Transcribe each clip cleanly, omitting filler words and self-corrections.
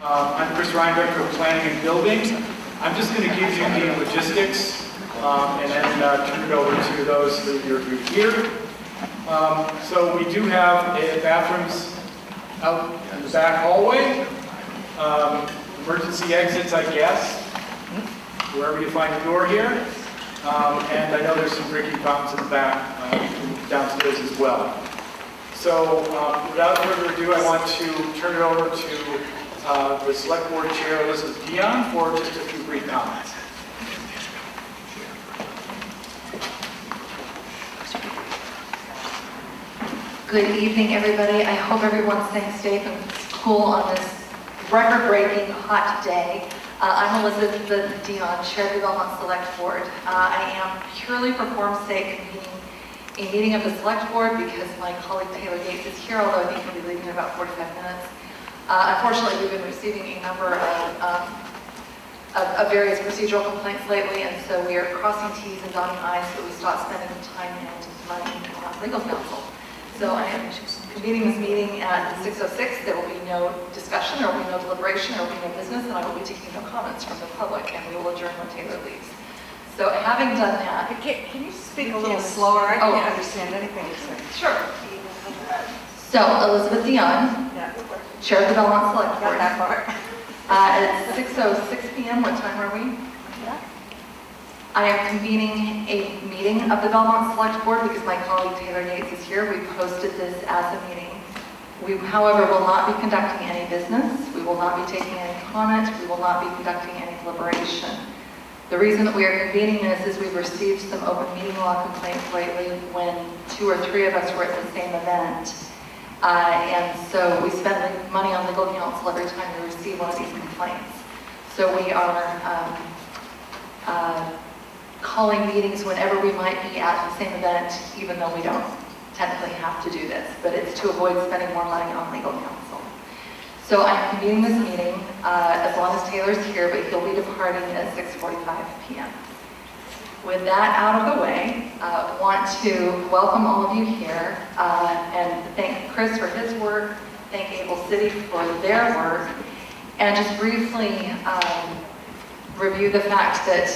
I'm Chris Ryan, Director of Planning and Building. I'm just going to give you the logistics and then turn it over to those who are here. So we do have bathrooms out in the back hallway, emergency exits, I guess, wherever you find the door here. And I know there's some drinking fountains in the back, downstairs as well. So without further ado, I want to turn it over to the Select Board Chair, Elizabeth Dion, for just a few brief comments. Good evening, everybody. I hope everyone's staying safe and cool on this record-breaking hot day. I'm Elizabeth Dion, Chair of the Belmont Select Board. I am purely for form's sake convening a meeting of the Select Board because my colleague Taylor Gates is here, although I think he'll be leaving in about 45 minutes. Unfortunately, we've been receiving a number of various procedural complaints lately, and so we are crossing T's and dotting I's so we stop spending time and money on legal counsel. So I am convening this meeting at 6:06. There will be no discussion, there will be no deliberation, there will be no business, and I will be taking no comments from the public, and we will adjourn when Taylor leaves. So having done that... Can you speak a little slower? I can't understand anything you're saying. Sure. So, Elizabeth Dion, Chair of the Belmont Select Board. That part. It's 6:06 p.m. What time are we? I am convening a meeting of the Belmont Select Board because my colleague Taylor Gates is here. We posted this as a meeting. We, however, will not be conducting any business. We will not be taking any comment. We will not be conducting any deliberation. The reason that we are convening this is we've received some open meeting law complaints lately when 2 or 3 of us were at the same event. And so we spend money on legal counsel every time we receive one of these complaints. So we are calling meetings whenever we might be at the same event, even though we don't technically have to do this, but it's to avoid spending more money on legal counsel. So I'm convening this meeting as long as Taylor's here, but he'll be departing at 6:45 p.m. With that out of the way, I want to welcome all of you here and thank Chris for his work, thank Able City for their work, and just briefly review the fact that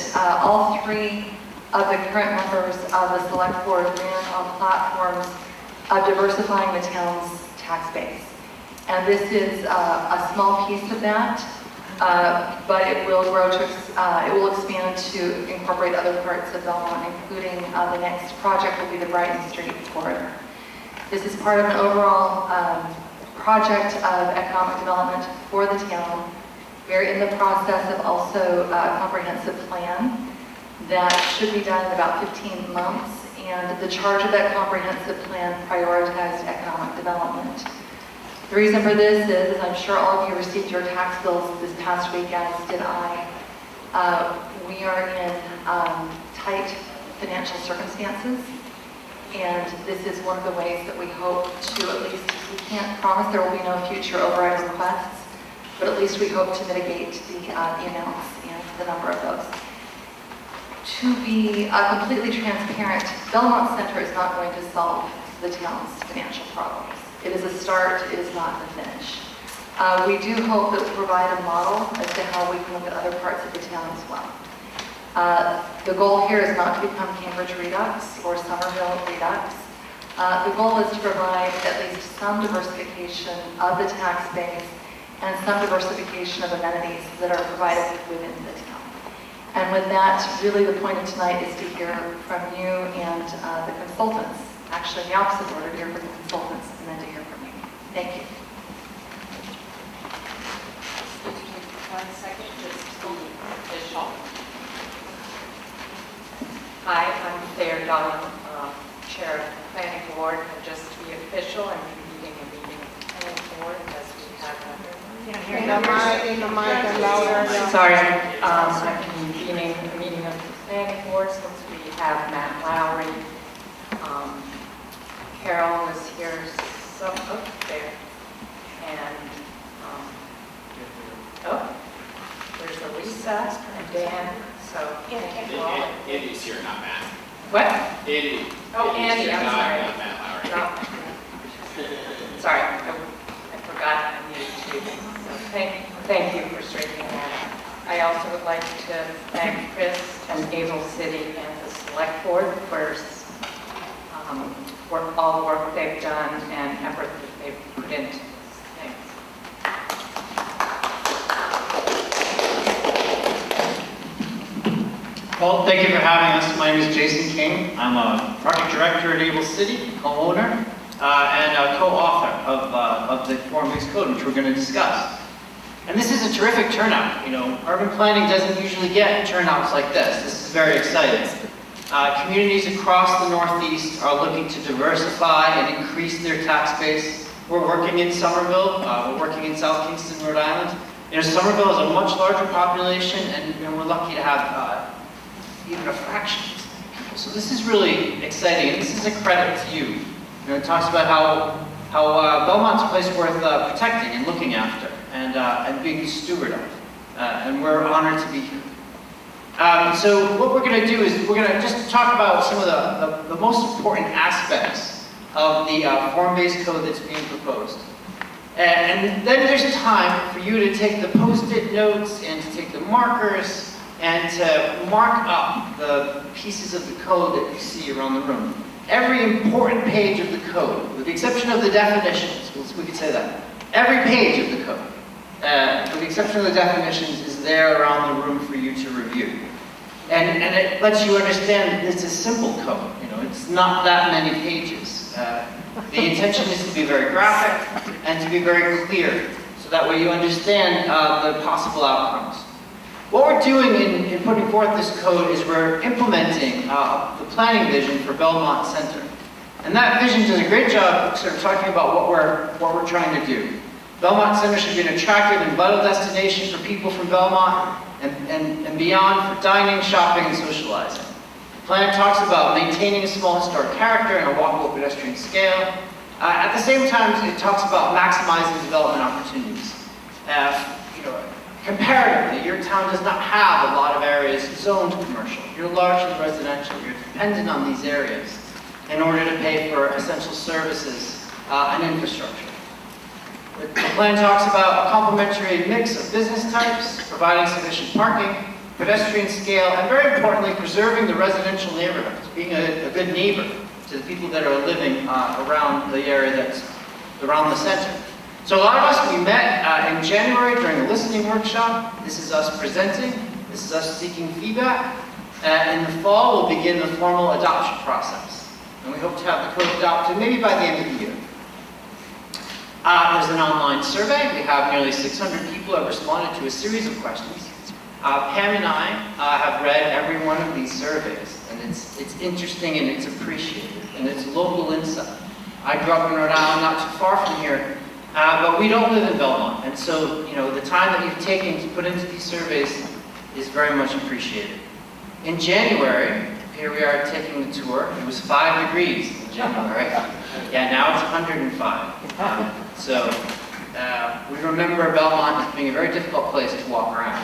all 3 of the current members of the Select Board ran on platforms of diversifying the town's tax base. And this is a small piece of that, but it will grow to, it will expand to incorporate other parts of Belmont, including the next project will be the Brighton Street corridor. This is part of an overall project of economic development for the town. We're in the process of also a comprehensive plan that should be done in about 15 months, and the charge of that comprehensive plan prioritized economic development. The reason for this is, I'm sure all of you received your tax bills this past week, as did I. We are in tight financial circumstances, and this is one of the ways that we hope to at least, we can't promise there will be no future override requests, but at least we hope to mitigate the amounts and the number of those. To be completely transparent, Belmont Center is not going to solve the town's financial problems. It is a start, it is not the finish. We do hope that we provide a model as to how we can look at other parts of the town as well. The goal here is not to become Cambridge Redux or Somerville Redux. The goal is to provide at least some diversification of the tax base and some diversification of amenities that are provided within the town. And with that, really the point of tonight is to hear from you and the consultants. Actually, the opposite order, to hear from the consultants and then to hear from you. Thank you. One second, just to be official. Hi, I'm Thayer Dahlen, Chair of the Planning Board. And just to be official, I'm convening a meeting of the Planning Board as we have Sorry, I'm convening a meeting of the Planning Board since we have Matt Lowry. Carol is here, so there, and there's Elisa and Dan. So Andy's here, not Matt. what? Andy. Oh, Andy, I'm sorry. Not Matt Lowry. Sorry, I forgot I needed to. So thank you. Thank you for straightening that out. I also would like to thank Chris and Able City and the Select Board for all the work they've done and effort that they've put into this. Thanks. Well, thank you for having us. My name is Jason King. I'm a project director at Able City, co-owner, and a co-author of the form-based code, which we're going to discuss. And this is a terrific turnout. You know, urban planning doesn't usually get turnouts like this. This is very exciting. Communities across the Northeast are looking to diversify and increase their tax base. We're working in Somerville. We're working in South Kingston, Rhode Island. You know, Somerville is a much larger population, and we're lucky to have even a fraction of this many people. So this is really exciting, and this is a credit to you. You know, it talks about how Belmont's a place worth protecting and looking after, and being a steward of. And we're honored to be here. So what we're going to do is we're going to just talk about some of the most important aspects of the form-based code that's being proposed. And then there's time for you to take the post-it notes and to take the markers and to mark up the pieces of the code that you see around the room. Every important page of the code, with the exception of the definitions, we could say that. Every page of the code, with the exception of the definitions, is there around the room for you to review. And it lets you understand it's a simple code. You know, it's not that many pages. The intention is to be very graphic and to be very clear, so that way you understand the possible outcomes. What we're doing in putting forth this code is we're implementing the planning vision for Belmont Center. And that vision does a great job sort of talking about what we're trying to do. Belmont Center should be an attractive and vital destination for people from Belmont and beyond for dining, shopping, and socializing. The plan talks about maintaining a small historic character and a walkable pedestrian scale. At the same time, it talks about maximizing development opportunities. Comparatively, your town does not have a lot of areas zoned commercial. You're largely residential. You're dependent on these areas in order to pay for essential services and infrastructure. The plan talks about a complementary mix of business types, providing sufficient parking, pedestrian scale, and very importantly, preserving the residential neighborhoods, being a good neighbor to the people that are living around the area that's around the center. So a lot of us, we met in January during a listening workshop. This is us presenting. This is us seeking feedback. In the fall, we'll begin the formal adoption process. And we hope to have the code adopted maybe by the end of the year. There's an online survey. We have nearly 600 people who have responded to a series of questions. Pam and I have read every one of these surveys, and it's interesting and it's appreciated, and it's local insight. I grew up in Rhode Island, not too far from here, but we don't live in Belmont, and so you know the time that you've taken to put into these surveys is very much appreciated. In January, here we are taking the tour. It was 5 degrees in January. Yeah, now it's 105. So we remember Belmont as being a very difficult place to walk around.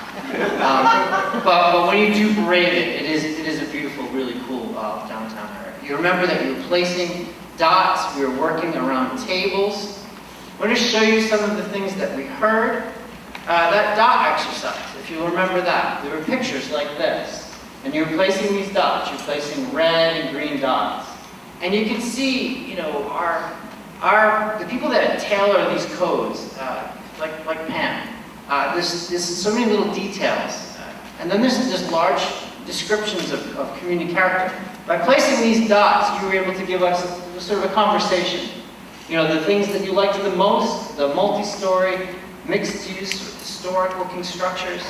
But when you do brave it, it is a beautiful, really cool downtown area. You remember that you were placing dots. We were working around tables. I want to show you some of the things that we heard. That dot exercise, if you remember that, there were pictures like this. And you're placing these dots. You're placing red and green dots. And you can see, you know, the people that tailor these codes, like Pam, there's so many little details. And then there's just large descriptions of community character. By placing these dots, you were able to give us sort of a conversation. You know, the things that you liked the most, the multi-story, mixed-use, historic-looking structures.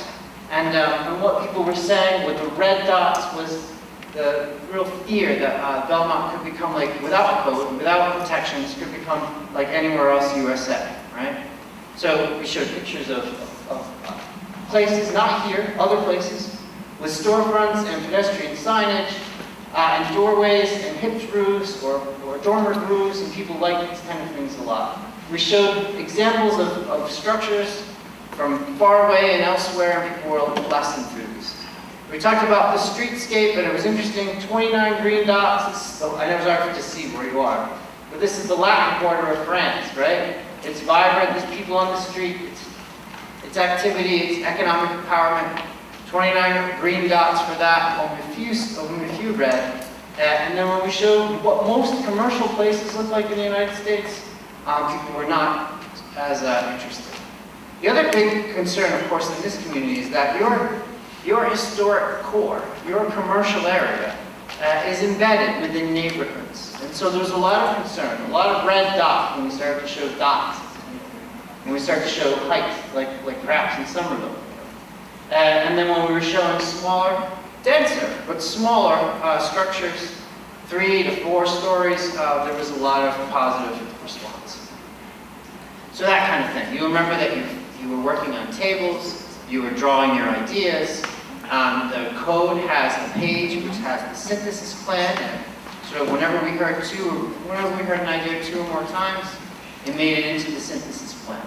And what people were saying with the red dots was the real fear that Belmont could become like, without a code, without protections, could become like anywhere else USA, right? So we showed pictures of places, not here, other places, with storefronts and pedestrian signage, and doorways and hipped roofs or dormer roofs, and people like these kind of things a lot. We showed examples of structures from far away and elsewhere, and people were less enthused. We talked about the streetscape, and it was interesting, 29 green dots. I know it's hard to see where you are, but this is the Latin quarter of France, right? It's vibrant, there's people on the street, its activity, its economic empowerment. 29 green dots for that, only a few red. And then when we showed what most commercial places look like in the United States, people were not as interested. The other big concern, of course, in this community is that your historic core, your commercial area, is embedded within neighborhoods. And so there's a lot of concern, a lot of red dots when we start to show dots, when we start to show height, like perhaps in Somerville. And then when we were showing smaller, denser, but smaller structures, 3 to 4 stories, there was a lot of positive response. So that kind of thing. You remember that you were working on tables, you were drawing your ideas. The code has a page which has the synthesis plan. And so whenever we heard an idea 2 or more times, it made it into the synthesis plan.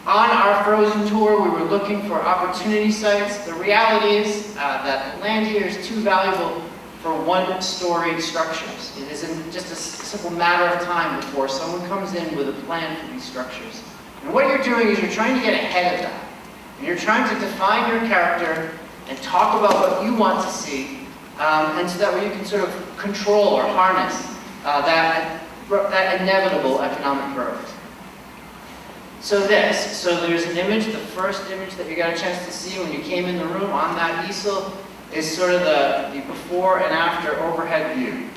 On our frozen tour, we were looking for opportunity sites. The reality is that the land here is too valuable for one-story structures. It isn't just a simple matter of time before someone comes in with a plan for these structures. And what you're doing is you're trying to get ahead of that. And you're trying to define your character and talk about what you want to see, and so that way you can sort of control or harness that inevitable economic growth. So there's an image, the first image that you got a chance to see when you came in the room on that easel is sort of the before and after overhead view.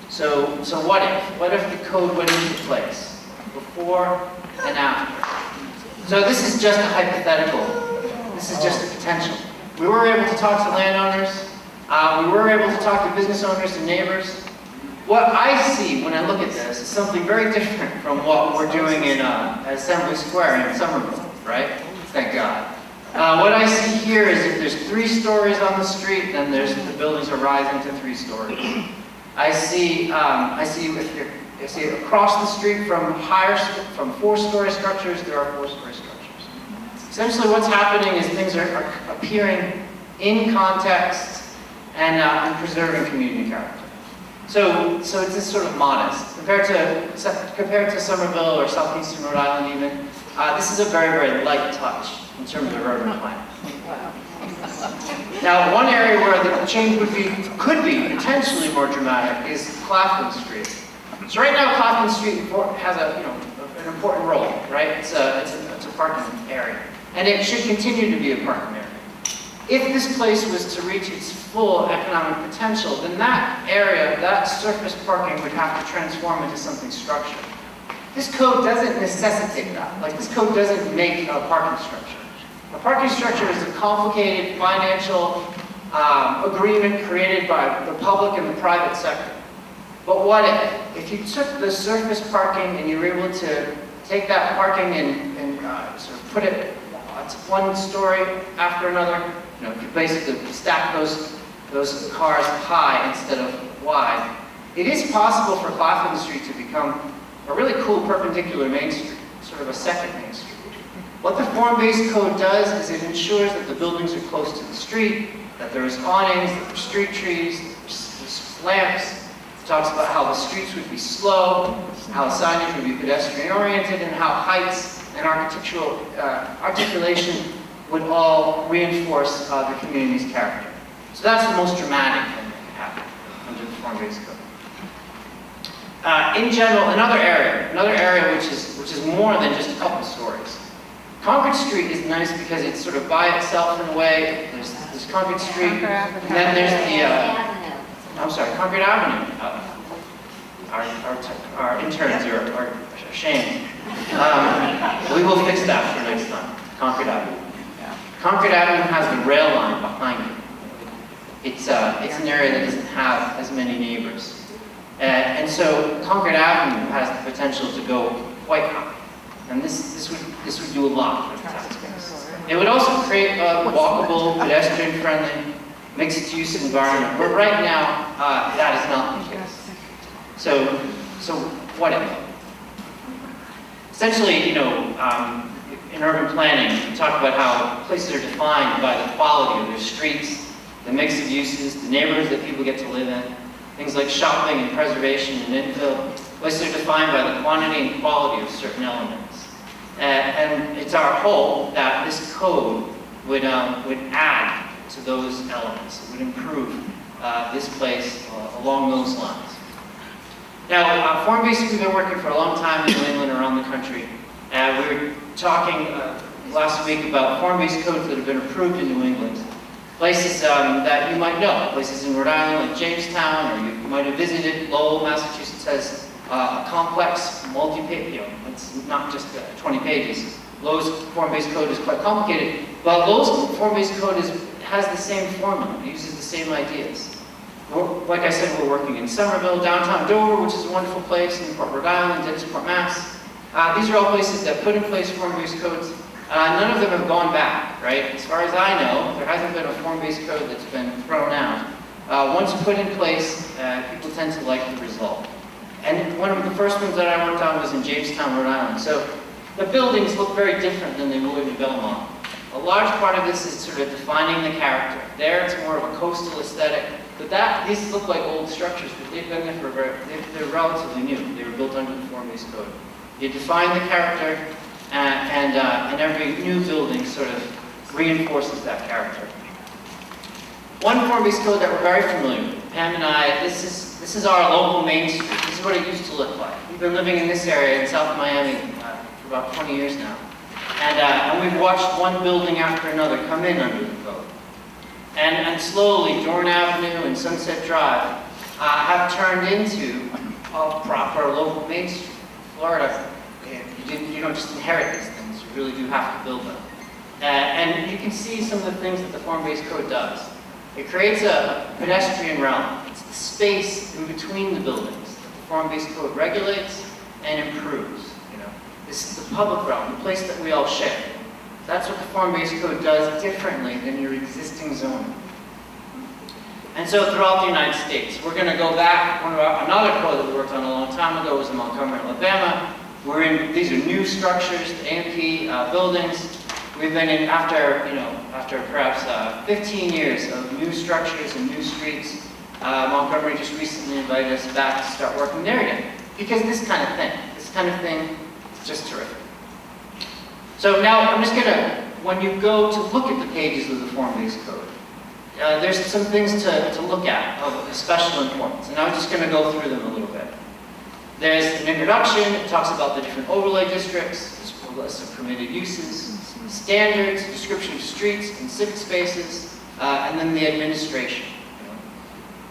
So what if the code went into place? Before and after. So this is just a hypothetical. This is just a potential. We were able to talk to landowners. We were able to talk to business owners and neighbors. What I see when I look at this is something very different from what we're doing in Assembly Square in Somerville, right? Thank God. What I see here is if there's 3 stories on the street, then the buildings are rising to 3 stories. I see across the street from 4-story structures, there are 4-story structures. Essentially what's happening is things are appearing in context and preserving community character. So it's just sort of modest. Compared to Somerville or southeastern Rhode Island even, this is a very, very light touch in terms of urban planning. Now, one area where the change could be potentially more dramatic is Claflin Street. So right now, Claflin Street has an important role, right? It's a parking area, and it should continue to be a parking area. If this place was to reach its full economic potential, then that area, that surface parking would have to transform into something structured. This code doesn't necessitate that. Like, this code doesn't make a parking structure. A parking structure is a complicated financial agreement created by the public and the private sector. But what if you took the surface parking and you were able to take that parking and sort of put it one story after another? You basically stack those cars high instead of wide. It is possible for Claflin Street to become a really cool perpendicular Main Street, sort of a second Main Street. What the form-based code does is it ensures that the buildings are close to the street, that there's awnings, that there's street trees, there's lamps. It talks about how the streets would be slow, how signage would be pedestrian-oriented, and how heights and architectural articulation would all reinforce the community's character. So that's the most dramatic thing that could happen under the form-based code. In general, another area which is more than just a couple stories. Concord Street is nice because it's sort of by itself in a way. There's Concord Street, and then there's Concord Avenue. Our interns are ashamed. We will fix that for next time. Concord Avenue. Concord Avenue has the rail line behind it. It's an area that doesn't have as many neighbors. And so Concord Avenue has the potential to go quite high. And this would do a lot for the tax base. It would also create a walkable, pedestrian-friendly, mixed-use environment. But right now, that is not the case. So what if? Essentially, in urban planning, we talk about how places are defined by the quality of their streets, the mix of uses, the neighborhoods that people get to live in, things like shopping and preservation and infill. Places are defined by the quantity and quality of certain elements. And it's our hope that this code would add to those elements. It would improve this place along those lines. Now, form-based, we've been working for a long time in New England, around the country. We were talking last week about form-based codes that have been approved in New England. Places that you might know, places in Rhode Island like Jamestown, or you might have visited. Lowell, Massachusetts has a complex multi-page, it's not just 20 pages. Lowell's form-based code is quite complicated, but Lowell's form-based code has the same formula, it uses the same ideas. Like I said, we're working in Somerville, downtown Dover, which is a wonderful place, Newport, Rhode Island, Dennisport, Mass. These are all places that put in place form-based codes. None of them have gone back, right? As far as I know, there hasn't been a form-based code that's been thrown out. Once put in place, people tend to like the result. And one of the first ones that I worked on was in Jamestown, Rhode Island. So the buildings look very different than they would in Belmont. A large part of this is sort of defining the character. There, it's more of a coastal aesthetic. But these look like old structures, but they've been there for they're relatively new. They were built under the form-based code. You define the character, and every new building sort of reinforces that character. One form-based code that we're very familiar with, Pam and I, this is our local Main Street. This is what it used to look like. We've been living in this area in South Miami for about 20 years now. And we've watched one building after another come in under the code. And slowly, Dorn Avenue and Sunset Drive have turned into a proper local Main Street. Florida, you don't just inherit these things, you really do have to build them. And you can see some of the things that the form-based code does. It creates a pedestrian realm. It's the space in between the buildings that the form-based code regulates and improves. This is the public realm, the place that we all share. That's what the form-based code does differently than your existing zoning. And so throughout the United States, we're going to go back. Another code that we worked on a long time ago was in Montgomery, Alabama. These are new structures, the AMP buildings. We've been in, after perhaps 15 years of new structures and new streets, Montgomery just recently invited us back to start working there again. Because this kind of thing is just terrific. So now I'm just gonna, when you go to look at the pages of the form-based code, there's some things to look at of special importance, and I'm just gonna go through them a little bit. There's an introduction, it talks about the different overlay districts, there's a list of permitted uses, standards, description of streets and civic spaces, and then the administration.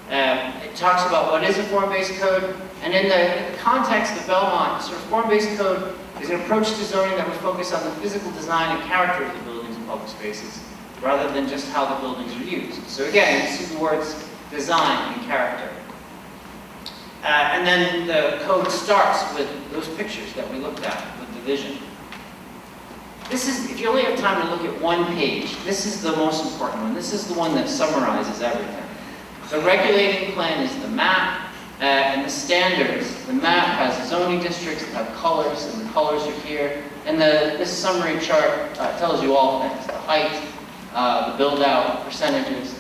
It talks about what is a form-based code, and in the context of Belmont, sort of form-based code is an approach to zoning that would focus on the physical design and character of the buildings and public spaces, rather than just how the buildings are used. So again, you see the words design and character. And then the code starts with those pictures that we looked at with the vision. This is, if you only have time to look at one page, this is the most important one. This is the one that summarizes everything. The regulating plan is the map, and the standards. The map has zoning districts that have colors, and the colors are here. And this summary chart tells you all things, the height, the build-out, percentages.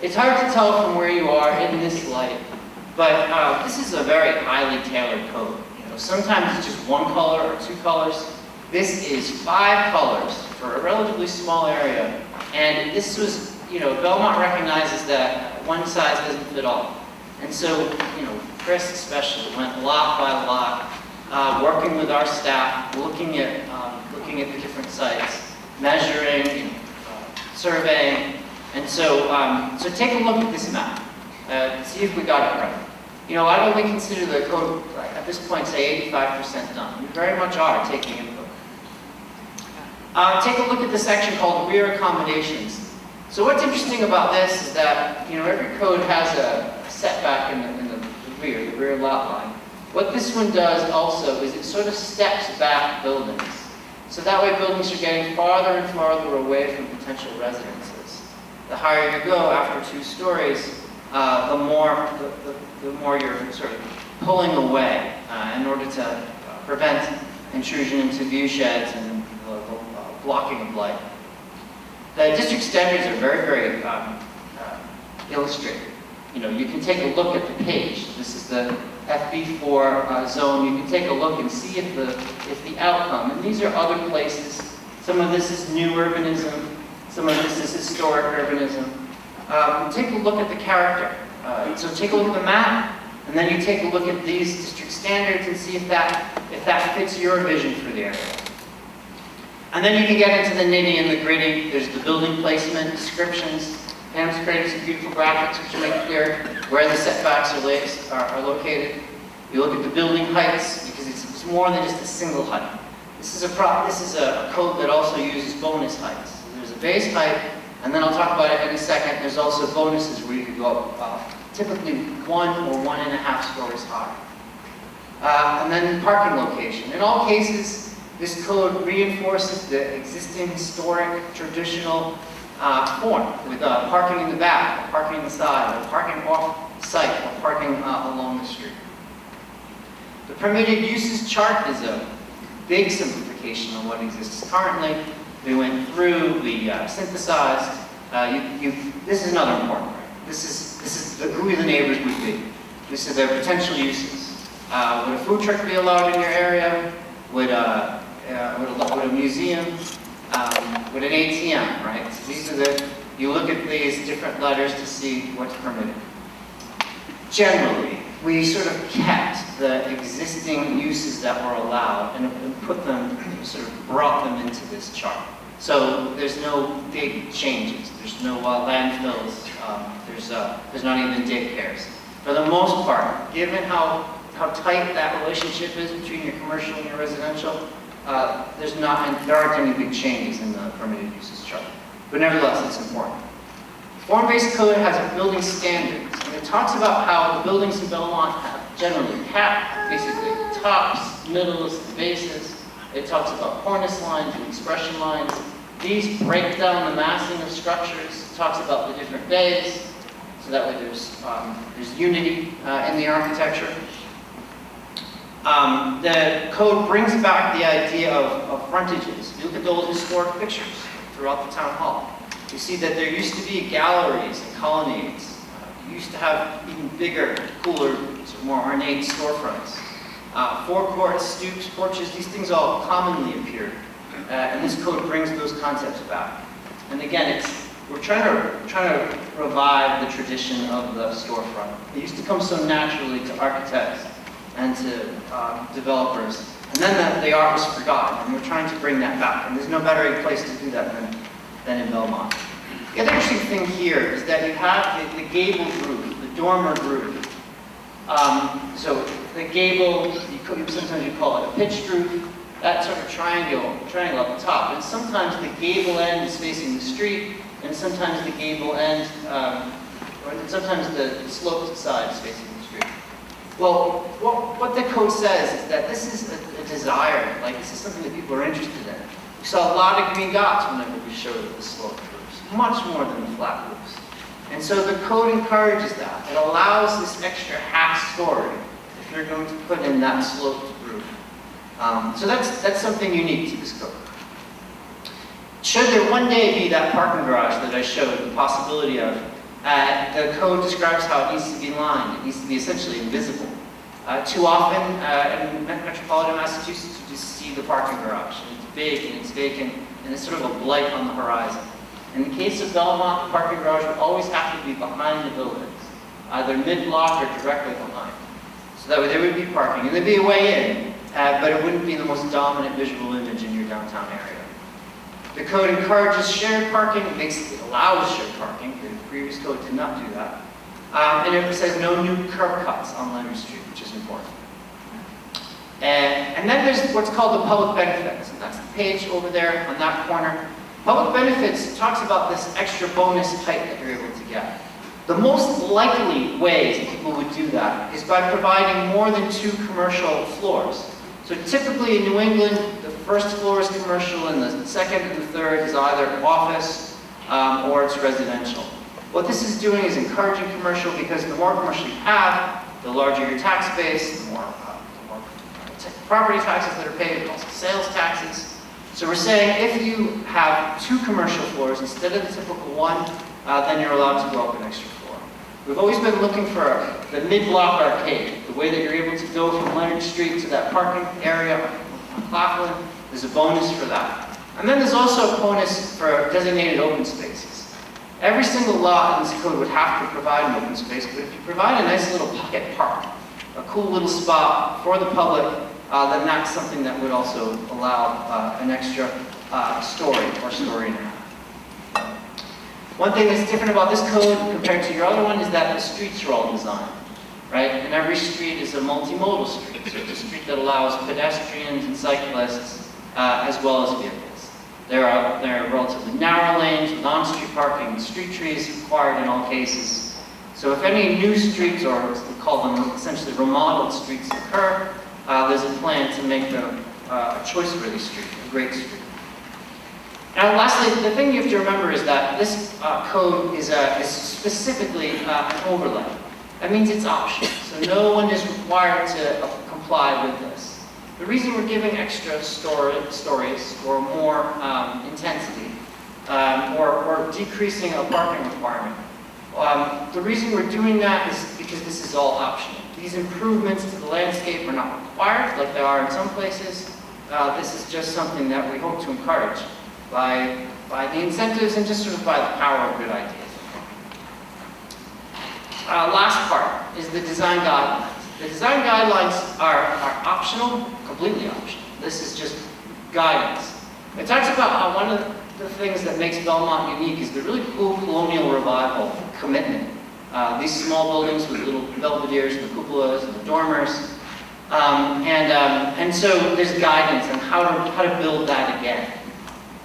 It's hard to tell from where you are in this light, but this is a very highly tailored code. Sometimes it's just one color or two colors. This is 5 colors for a relatively small area, and this was, Belmont recognizes that one size doesn't fit all. And so, Chris especially went lot by lot, working with our staff, looking at the different sites, measuring, surveying, and so take a look at this map, see if we got it right. I'd only consider the code at this point, say 85% done. We very much are taking input. Take a look at the section called rear accommodations. So what's interesting about this is that every code has a setback in the rear lot line. What this one does also is it sort of steps back buildings. So that way buildings are getting farther and farther away from potential residences. The higher you go after 2 stories, the more you're sort of pulling away in order to prevent intrusion into view sheds and blocking of light. The district standards are very, very illustrative. You can take a look at the page. This is the FB4 zone, you can take a look and see if the outcome, and these are other places. Some of this is new urbanism, some of this is historic urbanism. Take a look at the character. So take a look at the map, and then you take a look at these district standards and see if that fits your vision for the area. And then you can get into the nitty and the gritty. There's the building placement, descriptions. Pam's created some beautiful graphics which make clear where the setbacks are located. You look at the building heights, because it's more than just a single height. This is a code that also uses bonus heights. So there's a base height, and then I'll talk about it in a second. There's also bonuses where you can go up, typically 1 or 1.5 stories high. And then parking location. In all cases, this code reinforces the existing historic, traditional form with parking in the back, or parking in the side, or parking off-site, or parking along the street. The permitted uses chart is a big simplification of what exists currently. We went through, we synthesized. This is another important part. This is who the neighbors would be. This is their potential uses. Would a food truck be allowed in your area? Would a museum? Would an ATM, right? So these are you look at these different letters to see what's permitted. Generally, we sort of kept the existing uses that were allowed and put them, sort of brought them into this chart. So there's no big changes. There's no landfills. There's not even daycares. For the most part, given how tight that relationship is between your commercial and your residential, there aren't any big changes in the permitted uses chart. But nevertheless, it's important. Form-based code has building standards, and it talks about how the buildings in Belmont have generally basically tops, middles, and bases. It talks about cornice lines and expression lines. These break down the massing of structures. It talks about the different bays, so that way there's unity in the architecture. The code brings back the idea of frontages. If you look at the old historic pictures throughout the town hall, you see that there used to be galleries and colonnades. You used to have even bigger, cooler, more ornate storefronts. Forecourts, stoops, porches, these things all commonly appeared. And this code brings those concepts back. And again, we're trying to revive the tradition of the storefront. It used to come so naturally to architects and to developers. And then the art was forgotten, and we're trying to bring that back. And there's no better place to do that than in Belmont. The other interesting thing here is that you have the gabled roof, the dormer roof. So the gable, sometimes you call it a pitched roof, that sort of triangle at the top. And sometimes the gable end is facing the street, and sometimes the gable end, or sometimes the sloped side is facing the street. Well, what the code says is that this is a desire, like this is something that people are interested in. We saw a lot of green dots whenever we showed the sloped roofs, much more than the flat roofs. And so the code encourages that. It allows this extra half story if you're going to put in that sloped roof. So that's something unique to this code. Should there one day be that parking garage that I showed the possibility of, the code describes how it needs to be lined. It needs to be essentially invisible. Too often in metropolitan Massachusetts, you just see the parking garage. And it's big and it's vacant, and it's sort of a blight on the horizon. In the case of Belmont, the parking garage would always have to be behind the buildings, either mid-block or directly behind. So that way there would be parking, and there'd be a way in, but it wouldn't be the most dominant visual image in your downtown area. The code encourages shared parking, it allows shared parking. The previous code did not do that. And it says no new curb cuts on Leonard Street, which is important. And then there's what's called the public benefits, and that's the page over there on that corner. Public benefits talks about this extra bonus height that you're able to get. The most likely ways people would do that is by providing more than 2 commercial floors. So typically in New England, the first floor is commercial and the second and the third is either office or it's residential. What this is doing is encouraging commercial because the more commercial you have, the larger your tax base, the more property taxes that are paid, and also sales taxes. So we're saying if you have 2 commercial floors instead of the typical 1, then you're allowed to go up an extra floor. We've always been looking for the mid-block arcade, the way that you're able to go from Leonard Street to that parking area on Claflin, there's a bonus for that. And then there's also a bonus for designated open spaces. Every single lot in this code would have to provide an open space, but if you provide a nice little pocket park, a cool little spot for the public, then that's something that would also allow an extra story or story and a half. One thing that's different about this code compared to your other one is that the streets are all designed, right? And every street is a multimodal street, so it's a street that allows pedestrians and cyclists as well as vehicles. There are relatively narrow lanes with on-street parking and street trees required in all cases. So if any new streets, or we call them essentially remodeled streets, occur, there's a plan to make them a choice-worthy street, a great street. Now, lastly, the thing you have to remember is that this code is specifically an overlay. That means it's optional, so no one is required to comply with this. The reason we're giving extra stories or more intensity or decreasing a parking requirement, the reason we're doing that is because this is all optional. These improvements to the landscape are not required like they are in some places. This is just something that we hope to encourage by the incentives and just sort of by the power of good ideas. Last part is the design guidelines. The design guidelines are optional, completely optional. This is just guidance. It talks about how one of the things that makes Belmont unique is the really cool colonial revival commitment. These small buildings with little belvederes and the cupolas and the dormers. And so there's guidance on how to build that again.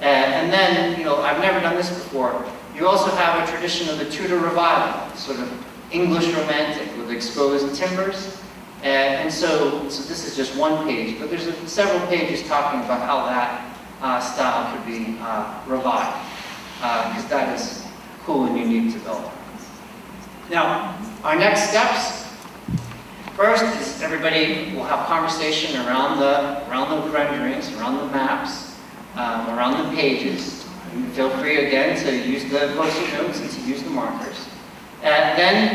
And then, I've never done this before. You also have a tradition of the Tudor revival, sort of English romantic with exposed timbers. And so this is just one page, but there's several pages talking about how that style could be revived, because that is cool and unique to Belmont. Now, our next steps. First is everybody will have conversation around the renderings, around the maps, around the pages. And feel free again to use the post-it notes and to use the markers. And then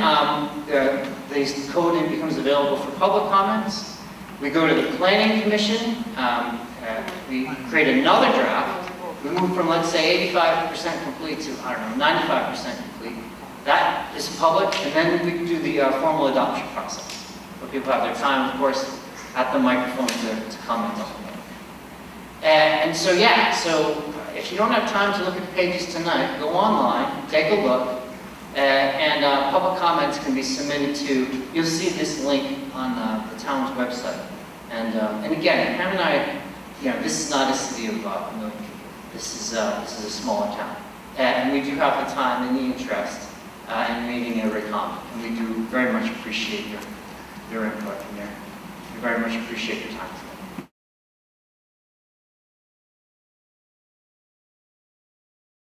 the code becomes available for public comments. We go to the Planning Commission. We create another draft. We move from, let's say, 85% complete to, 95% complete. That is public, and then we do the formal adoption process. Where people have their time, of course, at the microphone to comment on it. And so, so if you don't have time to look at the pages tonight, go online, take a look, and public comments can be submitted to, you'll see this link on the town's website. And again, Pam and I, this is not a city of 1 million people. This is a smaller town. And we do have the time and the interest in reading every comment. And we do very much appreciate your input and we very much appreciate your time today.